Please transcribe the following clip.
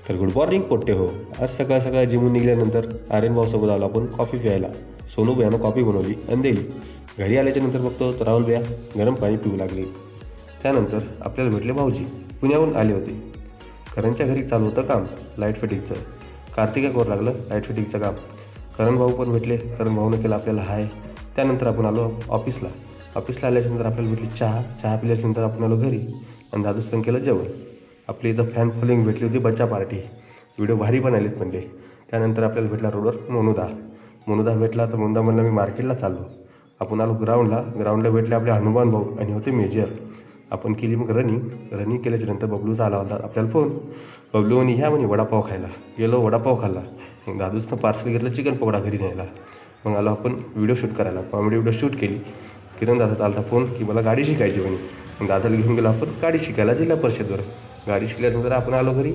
तर good morning पोट्टे हो. आज सकाळ सकाळ जिमून निघाल्यानंतर आर्यन भाऊसोबत आलो आपण कॉफी प्यायला. सोनू भैयानं कॉफी बनवली आणि दिली. घरी आल्याच्यानंतर बघतो तर राहुल भैया गरम पाणी पिऊ लागले. त्यानंतर आपल्याला भेटले भाऊजी. पुण्याहून आले होते. करणच्या घरी चालू होतं काम लाईट फिटिंगचं. कार्तिका करू लागलं लाईट फिटिंगचं काम. करण भाऊ पण भेटले. करण भाऊनं केलं आपल्याला हाय. त्यानंतर आपण आलो ऑफिसला. ऑफिसला आल्याच्यानंतर आपल्याला भेटली चहा पिल्याच्यानंतर आपण आलो घरी आणि दादूचं केलं जेवण. आपली इथं फॅन फॉलोईंग भेटली होती बच्चा पार्टी. व्हिडिओ भारी बनायलेत म्हणले. त्यानंतर आपल्याला भेटला रोडवर मोनुदा भेटला. तर मोनुदा म्हणलं मी मार्केटला चाललो. आपण आलो ग्राउंडला भेटले आपले हनुमान भाऊ आणि होते मेजर. आपण केली मग रनिंग केल्याच्यानंतर बबलूचा आला होता आपल्याला फोन. बबलू म्हणे ह्या म्हणे वडापाव खायला. गेलो वडापाव खाल्ला. मग दादूचं पार्सल घेतलं चिकन पकोडा घरी न्यायला. मग आलो आपण व्हिडिओ शूट करायला. कॉमेडी व्हिडिओ शूट केली. किरण दादाचा आलता फोन की मला गाडी शिकायची म्हणे. मग दादाला घेऊन गेलो आपण गाडी शिकायला जिल्हा परिषदेवर. गाडी शिकल्यानंतर आपण आलो घरी.